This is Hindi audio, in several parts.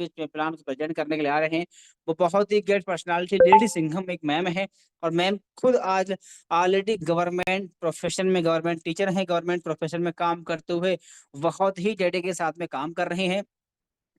बीच में प्लान प्रेजेंट करने के लिए आ रहे हैं। वो बहुत ही ग्रेट पर्सनालिटी लेडी सिंघम एक मैम है, और मैम खुद आज ऑलरेडी गवर्नमेंट प्रोफेशन में गवर्नमेंट टीचर हैं, गवर्नमेंट प्रोफेशन में काम करते हुए बहुत ही डेडिकेशन के साथ में काम कर रहे हैं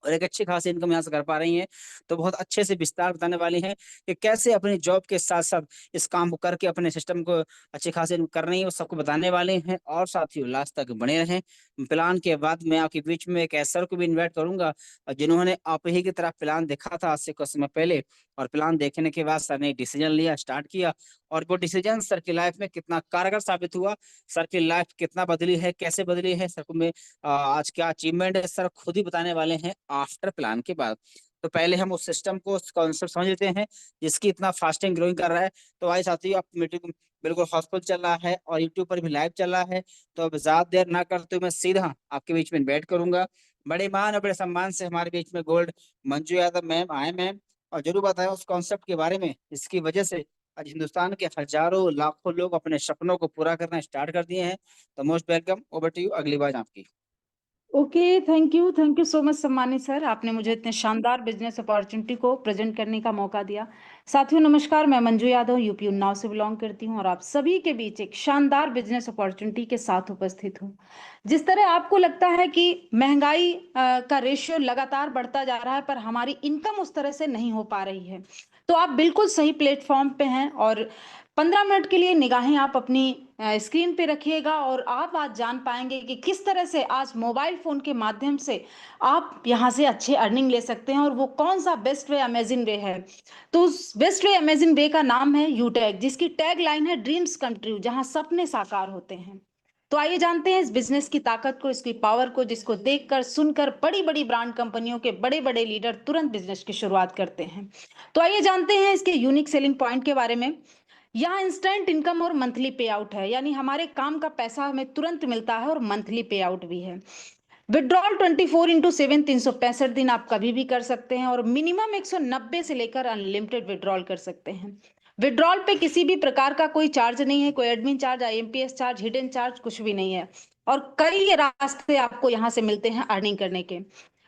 और एक अच्छी खासी इनकम यहाँ से कर पा रही हैं। तो बहुत अच्छे से विस्तार बताने वाली हैं कि कैसे अपनी जॉब के साथ साथ इस काम को करके अपने सिस्टम को अच्छी खासी इनकम कर रही है, वो सबको बताने वाले हैं। और साथ ही लास्ट तक बने रहें। प्लान के बाद मैं आपके बीच में एक ऐसा को भी इन्वाइट करूंगा जिन्होंने आप ही की तरह प्लान देखा था आज से कुछ समय पहले, और प्लान देखने के बाद सर ने डिसीजन लिया, स्टार्ट किया, और वो डिसीजन सर की लाइफ में कितना कारगर साबित हुआ, सर की लाइफ कितना बदली है, कैसे बदली है, सर को मैं आज क्या अचीवमेंट है सर खुद ही बताने वाले हैं आफ्टर प्लान के बाद। तो पहले हम उस सिस्टम को, उस कॉन्सेप्ट समझ लेते हैं जिसकी इतना फास्टिंग ग्रोइंग कर रहा है। तो भाई साथियों, आप मीटिंग बिल्कुल हाउसफुल चल रहा है और यूट्यूब पर भी लाइव चल रहा है। तो अब ज्यादा देर ना करते हुए मैं सीधा आपके बीच में बैठ करूंगा। बड़े मान और बड़े सम्मान से हमारे बीच में गोल्ड मंजू यादव मैम आए मैम, और जरूर बताएं उस कॉन्सेप्ट के बारे में जिसकी वजह से आज हिंदुस्तान के हजारों लाखों लोग अपने सपनों को पूरा करना स्टार्ट कर दिए हैं। तो most welcome, over to you, अगली बार आपकी। Okay, thank you so much सम्मानित सर, आपने मुझे इतने शानदार बिजनेस अपॉर्चुनिटी को प्रेजेंट करने का मौका दिया। साथियों नमस्कार, मैं मंजू यादव यूपी उन्नाव से बिलोंग करती हूँ और आप सभी के बीच एक शानदार बिजनेस अपॉर्चुनिटी के साथ उपस्थित हूँ। जिस तरह आपको लगता है कि महंगाई का रेशियो लगातार बढ़ता जा रहा है पर हमारी इनकम उस तरह से नहीं हो पा रही है, तो आप बिल्कुल सही प्लेटफॉर्म पे हैं। और 15 मिनट के लिए निगाहें आप अपनी स्क्रीन पे रखिएगा और आप आज जान पाएंगे कि किस तरह से आज मोबाइल फोन के माध्यम से आप यहाँ से अच्छे अर्निंग ले सकते हैं और वो कौन सा बेस्ट वे अमेजिंग वे है। तो उस बेस्ट वे अमेजिंग वे का नाम है यूटेक, जिसकी टैग लाइन है ड्रीम्स कम ट्रू, जहां सपने साकार होते हैं। तो आइए जानते हैं इस बिजनेस की ताकत को, इसकी पावर को, जिसको देखकर सुनकर बड़ी बड़ी ब्रांड कंपनियों के बड़े बड़े लीडर तुरंत बिजनेस की शुरुआत करते हैं। तो आइए जानते हैं इसके यूनिक सेलिंग पॉइंट के बारे में। यहाँ इंस्टेंट इनकम और मंथली पे आउट है, यानी हमारे काम का पैसा हमें तुरंत मिलता है और मंथली पे आउट भी है। विड्रॉल 24x7 365 दिन आप कभी भी कर सकते हैं और मिनिमम 190 से लेकर अनलिमिटेड विड्रॉल कर सकते हैं। विड्रॉल पे किसी भी प्रकार का कोई चार्ज नहीं है, कोई admin charge, IMPS charge, hidden charge कुछ भी नहीं है। और कई रास्ते आपको यहाँ से मिलते हैं अर्निंग करने के।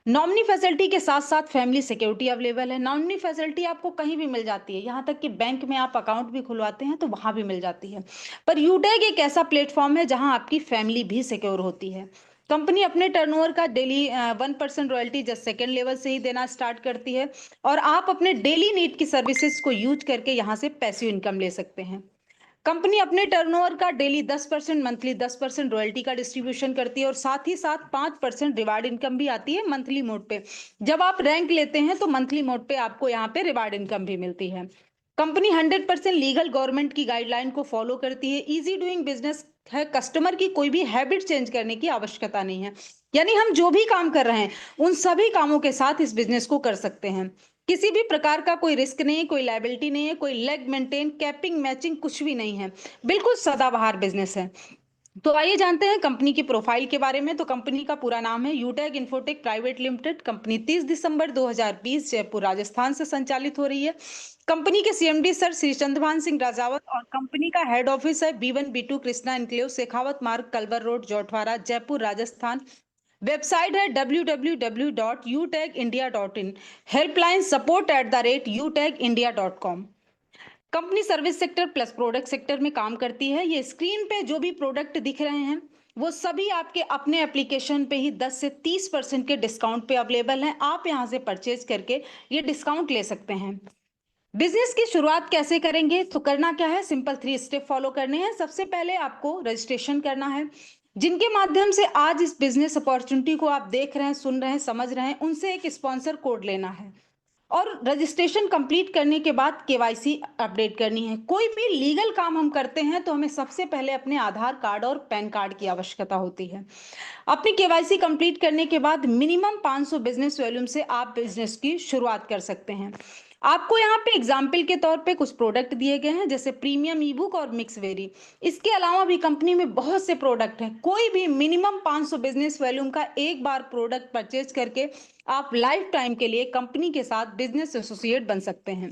नॉमिनी फैसिलिटी के साथ साथ फैमिली सिक्योरिटी अवेलेबल है। नॉमिनी फैसिलिटी आपको कहीं भी मिल जाती है, यहाँ तक कि बैंक में आप अकाउंट भी खुलवाते हैं तो वहां भी मिल जाती है। पर यूटेक एक ऐसा प्लेटफॉर्म है जहां आपकी फैमिली भी सिक्योर होती है। कंपनी अपने टर्नओवर का daily 1% royalty just second level से ही देना स्टार्ट करती है और आप अपने डेली नीड की सर्विसेज को यूज करके यहाँ से पैसिव इनकम ले सकते हैं। कंपनी अपने टर्नओवर का डेली 10%, मंथली 10% रॉयल्टी का डिस्ट्रीब्यूशन करती है और साथ ही साथ 5% रिवार्ड इनकम भी आती है मंथली मोड पे। जब आप रैंक लेते हैं तो मंथली मोड पे आपको यहाँ पे रिवार्ड इनकम भी मिलती है। कंपनी 100% लीगल गवर्नमेंट की गाइडलाइन को फॉलो करती है। इजी डूइंग बिजनेस है, कस्टमर की कोई भी हैबिट चेंज करने की आवश्यकता नहीं है, यानी हम जो भी काम कर रहे हैं उन सभी कामों के साथ इस बिजनेस को कर सकते हैं। किसी भी प्रकार का कोई रिस्क नहीं है, कोई लायबिलिटी नहीं है, कोई लेग मेंटेन, कैपिंग, मैचिंग कुछ भी नहीं है। बिल्कुल सदाबहार बिजनेस है। तो आइए जानते हैं कंपनी की प्रोफाइल के बारे में। तो कंपनी का पूरा नाम है यूटेक इन्फोटेक प्राइवेट लिमिटेड। कंपनी 30 दिसंबर 2020 जयपुर राजस्थान से संचालित हो रही है। कंपनी के सीएमडी सर श्री चंद्रभान सिंह राजावत और कंपनी का हेड ऑफिस है B1B2 Krishna enclave, Shekhawat Marg, Kalwar road, Jhotwara, Jaipur Rajasthan. Website है www.utecindia.in। Helpline support@utecindia.com। Company service sector plus product sector में काम करती है। ये स्क्रीन पे जो भी प्रोडक्ट दिख रहे हैं वो सभी आपके अपने एप्लीकेशन पे ही 10 से 30% के डिस्काउंट पे अवेलेबल हैं। आप यहां से परचेज करके ये डिस्काउंट ले सकते हैं। बिजनेस की शुरुआत कैसे करेंगे? तो करना क्या है, सिंपल 3 स्टेप फॉलो करने हैं। सबसे पहले आपको रजिस्ट्रेशन करना है। जिनके माध्यम से आज इस बिजनेस अपॉर्चुनिटी को आप देख रहे हैं, सुन रहे हैं, समझ रहे हैं, उनसे एक स्पॉन्सर कोड लेना है और रजिस्ट्रेशन कंप्लीट करने के बाद केवाईसी अपडेट करनी है। कोई भी लीगल काम हम करते हैं तो हमें सबसे पहले अपने आधार कार्ड और पैन कार्ड की आवश्यकता होती है। अपनी केवाईसी कंप्लीट करने के बाद मिनिमम 500 बिजनेस वॉल्यूम से आप बिजनेस की शुरुआत कर सकते हैं। आपको यहाँ पे एग्जाम्पल के तौर पे कुछ प्रोडक्ट दिए गए हैं, जैसे प्रीमियम ई बुक और मिक्स वेरी। इसके अलावा भी कंपनी में बहुत से प्रोडक्ट हैं। कोई भी मिनिमम 500 बिजनेस वॉल्यूम का एक बार प्रोडक्ट परचेज करके आप लाइफ टाइम के लिए कंपनी के साथ बिजनेस एसोसिएट बन सकते हैं।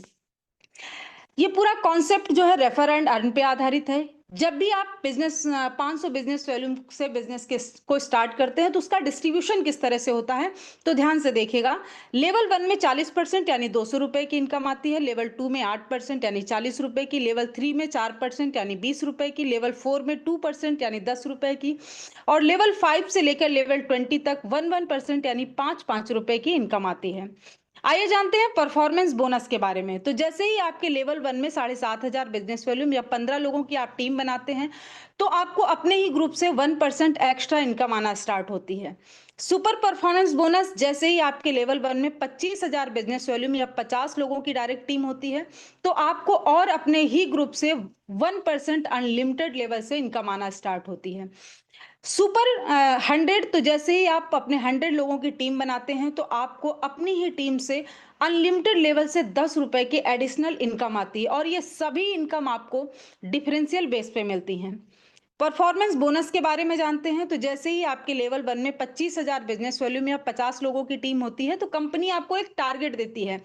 ये पूरा कॉन्सेप्ट जो है रेफर एंड अर्न पे आधारित है। जब भी आप 500 बिजनेस वॉल्यूम से बिजनेस को स्टार्ट करते हैं तो उसका डिस्ट्रीब्यूशन किस तरह से होता है, तो ध्यान से देखिएगा। लेवल 1 में 40% यानी 200 रुपए की इनकम आती है, लेवल 2 में 8% यानी 40 रुपए की, लेवल 3 में 4% यानी 20 रुपए की, लेवल 4 में 2% यानी 10 रुपए की, और लेवल 5 से लेकर लेवल 20 तक 1% यानी 5 रुपए की इनकम आती है। आइए जानते हैं परफॉर्मेंस बोनस के बारे में। तो जैसे ही आपके लेवल 1 में 7,500 बिजनेस वॉल्यूम या 15 लोगों की आप टीम बनाते हैं, तो आपको अपने ही ग्रुप से 1% एक्स्ट्रा इनकम आना स्टार्ट होती है। सुपर परफॉर्मेंस बोनस जैसे ही आपके लेवल 1 में 25,000 बिजनेस वॉल्यूम या 50 लोगों की डायरेक्ट टीम होती है, तो आपको और अपने ही ग्रुप से 1% अनलिमिटेड लेवल से इनकम आना स्टार्ट होती है। सुपर 100 तो जैसे ही आप अपने 100 लोगों की टीम बनाते हैं तो आपको अपनी ही टीम से अनलिमिटेड लेवल से 10 रुपए की एडिशनल इनकम आती है, और ये सभी इनकम आपको डिफरेंशियल बेस पे मिलती हैं। परफॉर्मेंस बोनस के बारे में जानते हैं। तो जैसे ही आपके लेवल 1 में 25,000 बिजनेस वॉल्यूम या 50 लोगों की टीम होती है, तो कंपनी आपको एक टारगेट देती है।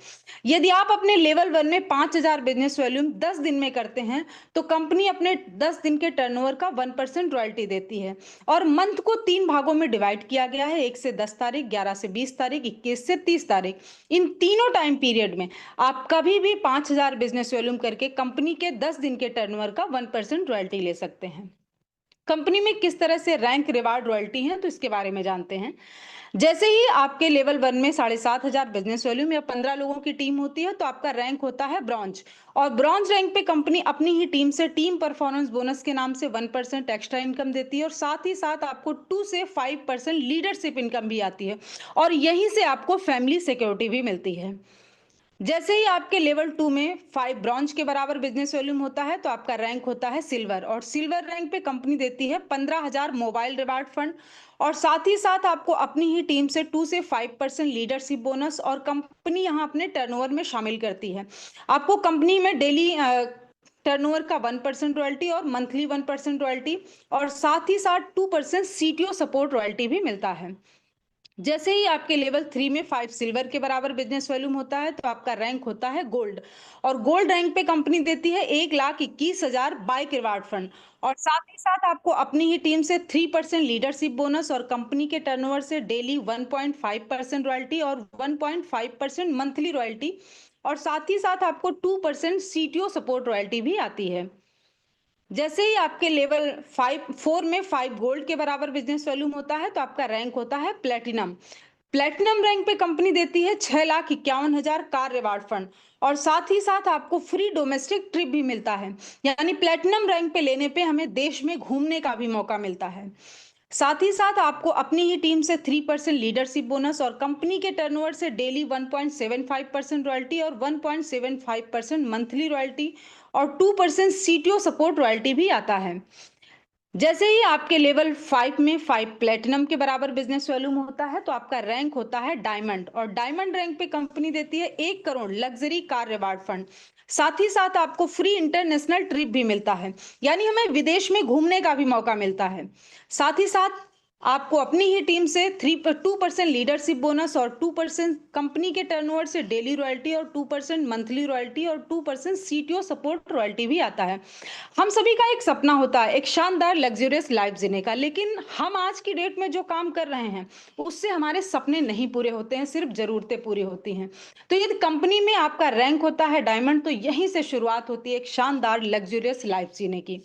यदि आप अपने लेवल 1 में 5,000 बिजनेस वॉल्यूम 10 दिन में करते हैं, तो कंपनी अपने 10 दिन के टर्नओवर का 1% रॉयल्टी देती है। और मंथ को 3 भागों में डिवाइड किया गया है, 1 से 10 तारीख, 11 से 20 तारीख, 21 से 30 तारीख। इन तीनों टाइम पीरियड में आप कभी भी 5,000 बिजनेस वॉल्यूम करके कंपनी के 10 दिन के टर्नओवर का 1% रॉयल्टी ले सकते हैं। कंपनी में किस तरह से रैंक रिवार्ड रॉयल्टी है, तो इसके बारे में जानते हैं। जैसे ही आपके लेवल 1 में 7,500 बिजनेस वॉल्यूम या 15 लोगों की टीम होती है, तो आपका रैंक होता है ब्रॉन्ज, और ब्रॉन्ज रैंक पे कंपनी अपनी ही टीम से टीम परफॉर्मेंस बोनस के नाम से 1% एक्स्ट्रा इनकम देती है, और साथ ही साथ आपको 2 से 5% लीडरशिप इनकम भी आती है, और यहीं से आपको फैमिली सिक्योरिटी भी मिलती है। जैसे ही आपके लेवल 2 में 5 ब्रॉन्ज के बराबर बिजनेस वॉल्यूम होता है, तो आपका रैंक होता है सिल्वर, और सिल्वर रैंक पे कंपनी देती है 15,000 मोबाइल रिवार्ड फंड, और साथ ही साथ आपको अपनी ही टीम से 2 से 5% लीडरशिप बोनस, और कंपनी यहाँ अपने टर्नओवर में शामिल करती है। आपको कंपनी में डेली टर्नओवर का 1% रॉयल्टी और मंथली 1% रॉयल्टी, और साथ ही साथ 2% सीटीओ सपोर्ट रॉयल्टी भी मिलता है। जैसे ही आपके लेवल 3 में 5 सिल्वर के बराबर बिजनेस वॉल्यूम होता है, तो आपका रैंक होता है गोल्ड, और गोल्ड रैंक पे कंपनी देती है 1,21,000 बाइक रिवार्ड फंड, और साथ ही साथ आपको अपनी ही टीम से 3% लीडरशिप बोनस, और कंपनी के टर्नओवर से डेली 1.5% रॉयल्टी और 1.5% मंथली रॉयल्टी, और साथ ही साथ आपको 2% सीटीओ सपोर्ट रॉयल्टी भी आती है। जैसे ही आपके लेवल 4 में 5 गोल्ड के बराबर बिजनेस वॉल्यूम होता है, तो आपका रैंक होता है प्लेटिनम। प्लेटिनम रैंक पे कंपनी देती है 6,51,000 कार रिवार्ड फंड, और साथ ही साथ आपको फ्री डोमेस्टिक ट्रिप भी मिलता है, यानी प्लेटिनम रैंक पे लेने पे हमें देश में घूमने का भी मौका मिलता है। साथ ही साथ आपको अपनी ही टीम से 3% लीडरशिप बोनस, और कंपनी के टर्नओवर से डेली 1.75% रॉयल्टी और 1.75% मंथली रॉयल्टी, और 2% सीटीओ सपोर्ट रॉयल्टी भी आता है। जैसे ही आपके लेवल 5 में 5 प्लेटिनम के बराबर बिजनेस वॉल्यूम होता है, तो आपका रैंक होता है डायमंड, और डायमंड रैंक पे कंपनी देती है 1 crore luxury car reward fund. साथ ही साथ आपको फ्री इंटरनेशनल ट्रिप भी मिलता है, यानी हमें विदेश में घूमने का भी मौका मिलता है। साथ ही साथ आपको अपनी ही टीम से 2% लीडरशिप बोनस, और 2% कंपनी के टर्नओवर से डेली रॉयल्टी, और 2% मंथली रॉयल्टी, और 2% सीटीओ सपोर्ट रॉयल्टी भी आता है। हम सभी का एक सपना होता है एक शानदार लग्जरियस लाइफ जीने का, लेकिन हम आज की डेट में जो काम कर रहे हैं उससे हमारे सपने नहीं पूरे होते हैं, सिर्फ जरूरतें पूरी होती हैं। तो यदि कंपनी में आपका रैंक होता है डायमंड, तो यहीं से शुरुआत होती है एक शानदार लग्जरियस लाइफ जीने की।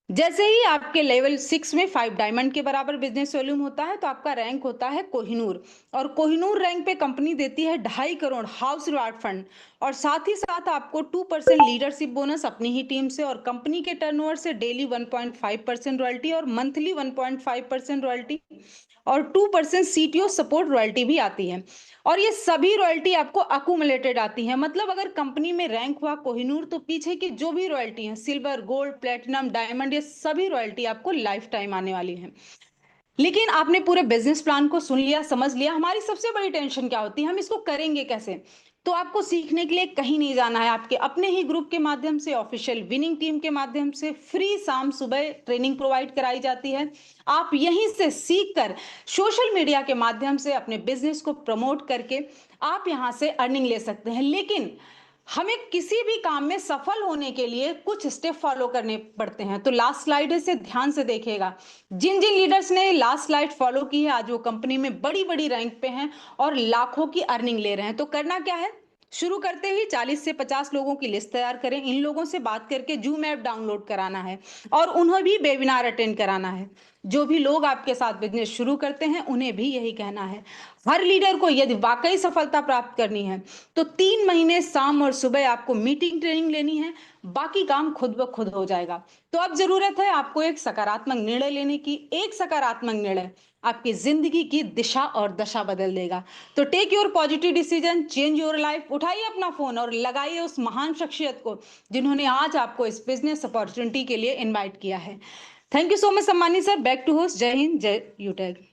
जैसे ही आपके लेवल 6 में 5 डायमंड के बराबर बिजनेस वॉल्यूम होता है, तो आपका रैंक होता है कोहिनूर, और कोहिनूर रैंक पे कंपनी देती है 2.5 करोड़ हाउस रिवार्ड फंड, और साथ ही साथ आपको 2% लीडरशिप बोनस अपनी ही टीम से, और कंपनी के टर्नओवर से डेली 1.5% रॉयल्टी और मंथली 1.5% रॉयल्टी, और 2% सीटीओ सपोर्ट रॉयल्टी भी आती है। और ये सभी रॉयल्टी आपको अकुमुलेटेड आती है, मतलब अगर कंपनी में रैंक हुआ कोहिनूर, तो पीछे की जो भी रॉयल्टी है सिल्वर, गोल्ड, प्लेटिनम, डायमंड, ये सभी रॉयल्टी आपको लाइफ टाइम आने वाली है। लेकिन आपने पूरे बिजनेस प्लान को सुन लिया, समझ लिया, हमारी सबसे बड़ी टेंशन क्या होती है, हम इसको करेंगे कैसे। तो आपको सीखने के लिए कहीं नहीं जाना है, आपके अपने ही ग्रुप के माध्यम से, ऑफिशियल विनिंग टीम के माध्यम से फ्री शाम सुबह ट्रेनिंग प्रोवाइड कराई जाती है। आप यहीं से सीख कर सोशल मीडिया के माध्यम से अपने बिजनेस को प्रमोट करके आप यहां से अर्निंग ले सकते हैं। लेकिन हमें किसी भी काम में सफल होने के लिए कुछ स्टेप फॉलो करने पड़ते हैं। तो लास्ट स्लाइड से ध्यान से देखिएगा। जिन जिन लीडर्स ने लास्ट स्लाइड फॉलो की है आज वो कंपनी में बड़ी बड़ी रैंक पे हैं और लाखों की अर्निंग ले रहे हैं। तो करना क्या है, शुरू करते ही 40 से 50 लोगों की लिस्ट तैयार करें। इन लोगों से बात करके जूम ऐप डाउनलोड कराना है और उन्हें भी वेबिनार अटेंड कराना है। जो भी लोग आपके साथ बिजनेस शुरू करते हैं उन्हें भी यही कहना है। हर लीडर को यदि वाकई सफलता प्राप्त करनी है तो 3 महीने शाम और सुबह आपको मीटिंग ट्रेनिंग लेनी है, बाकी काम खुद ब खुद हो जाएगा। तो अब जरूरत है आपको एक सकारात्मक निर्णय लेने की। एक सकारात्मक निर्णय आपकी जिंदगी की दिशा और दशा बदल देगा। तो take your positive decision, change your life. उठाइए अपना फोन और लगाइए उस महान शख्सियत को जिन्होंने आज आपको इस बिजनेस अपॉर्चुनिटी के लिए इनवाइट किया है। Thank you so much Sammani sir. Back to host. जय हिंद, जय यूटेक।